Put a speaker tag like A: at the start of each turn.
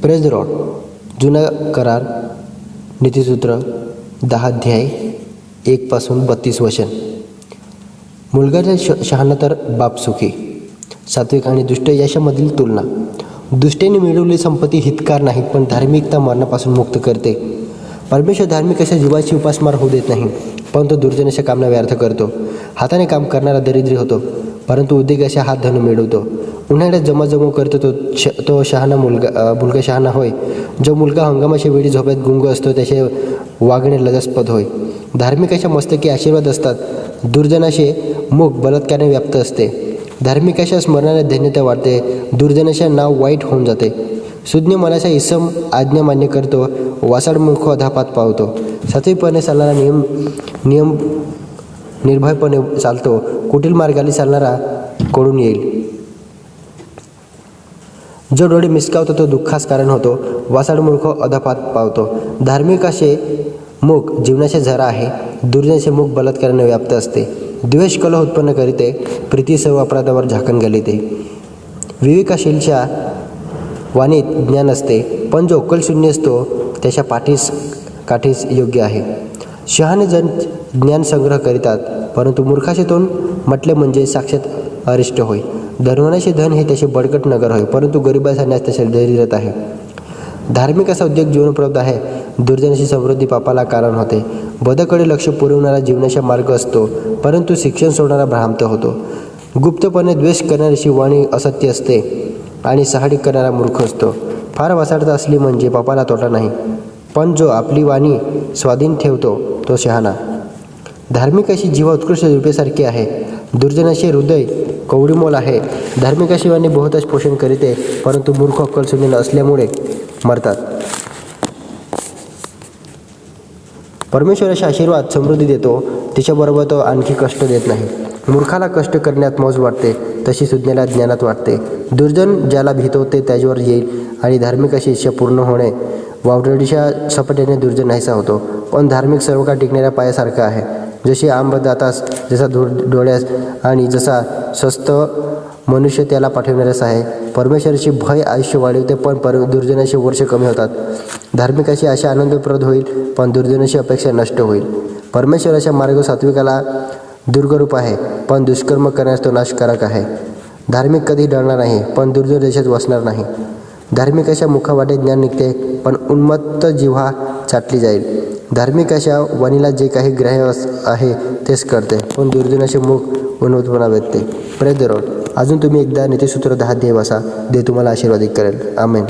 A: Praise the Lord. जुना करार नीतिसूत्र 10 अध्याय 1 पासून 32 वचन. मुलगा शहाणा तर बाप सुखी. सात्विक आणि दुष्ट यशामधील तुलना. दुष्टेने मिळवलेली संपत्ती हितकार नाही, पण धार्मिकता मरणापासून मुक्त करते. परमेश्वर धार्मिक अशा जीवाची उपासमार होऊ देत नाही, परंतु दुर्जनाच्या कामना व्यर्थ करतो. हाताने काम करणारा दरिद्री होतो, परंतु उद्योग अशा हात धरून मिळवतो. उन्हाळ्यात जमाजमो करतो तो शहाणा मुलगा शहाणा होय. जो मुलगा हंगामाच्या वेळी झोपेत गुंग असतो त्याचे वागणे लज्जास्पद होय. धार्मिकाच्या मस्तकी आशीर्वाद असतात, दुर्जनाचे मुख बलात्काराने व्याप्त असते. धार्मिकाच्या स्मरणाने धन्यता वाढते, दुर्जनाचे नाव वाईट होऊन जाते. सुज्ञ मनाचा इसम आज्ञा मान्य करतो, वासाड मूर्ख अधापात पावतो. सात्विकपणे चालणारा नियम निर्भयपणे चालतो, कुटील मार्गाने चालणारा कोडून येईल. जो डोळे मिसकावतो तो दुःखास कारण होतो, वासाड मूर्ख अधापात पावतो. धार्मिकाचे मुख जीवनाचे झरा आहे, दुर्जनाचे मुख बलात्काराने व्याप्त असते. द्वेष कलह उत्पन्न करीते, प्रीती सर्व अपराधावर झाकण घालिते. विवेकशीलच्या वाणीत ज्ञान असते, पण जो अक्कलशून्य असतो त्याच्या काठीस योग्य आहे. शहाणे जण ज्ञान संग्रह करीतात, परंतु मूर्खाचे तोंड म्हटले म्हणजे साक्षात अरिष्ट होय. धनवानाचे धन हे त्याचे बळकट नगर होय, परंतु गरिबाचा न्यास त्याचे धैर्यरत आहे. धार्मिक असा उद्योग जीवनप्रद आहे, दुर्जनाची समृद्धी पापाला कारण होते. बदाकडे लक्ष पुरवणारा जीवनाचा मार्ग असतो, परंतु शिक्षण सोडणारा भ्रांत होतो. गुप्तपणे द्वेष करणाऱ्याची वाणी असत्य असते आणि सहाडी करणारा मूर्ख असतो. फार वासाडता असली म्हणजे पापाला तोटा नाही, पण जो आपली वाणी स्वाधीन ठेवतो तो शहाणा. धार्मिकाची जीवा उत्कृष्ट रुपेसारखी आहे, दुर्जनाचे हृदय कवडीमोल आहे. धार्मिकाची वाणी बहुतांश पोषण करीते, परंतु मूर्ख अक्कलशून्य असल्यामुळे मरतात. परमेश्वराचा आशीर्वाद समृद्धी देतो, तिच्याबरोबर तो आणखी कष्ट देत नाही. मूर्खाला कष्ट करण्यात मौज वाटते, तशी सुज्ञाला ज्ञानात वाटते. दुर्जन ज्याला भीतो ते त्याच्यावर येईल, आणि धार्मिकाची इच्छा पूर्ण होणे वावडीच्या सपाट्याने दुर्जन नाहीसा होतो. पण धार्मिक सर्व काळ टिकणाऱ्या पायासारखा आहे, जशी आंब दातास, जसा डोळ्यास, आणि जसा स्वस्त मनुष्य त्याला पाठविणाऱ्यास आहे. परमेश्वराची भय आयुष्य वाढवते, पण दुर्जनाचे वर्ष कमी होतात. धार्मिकाची आशा आनंदप्रद होईल, पण दुर्जनाची अपेक्षा नष्ट होईल. परमेश्वराचा मार्ग सात्विकाला दुर्गरूप आहे, पण दुष्कर्म करण्यास तो नाशकारक आहे. धार्मिक कधी डरणार नाही, पण दुर्जन देशात वसणार नाही. धार्मिकाच्या मुखावाटे ज्ञान निघते, पण उन्मत्त जिव्हा चाटली जाईल. धार्मिकाच्या वाणीला जे काही ग्राह्य आहे तेच करते, पण दुर्जनाचे मुख उन्मत्तपणा व्यक्ते. Praise the Lord. अजून तुम्ही एकदा नीतिसूत्र 10 अध्याय वाचा, ते तुम्हाला आशीर्वादित करेल. आमेन.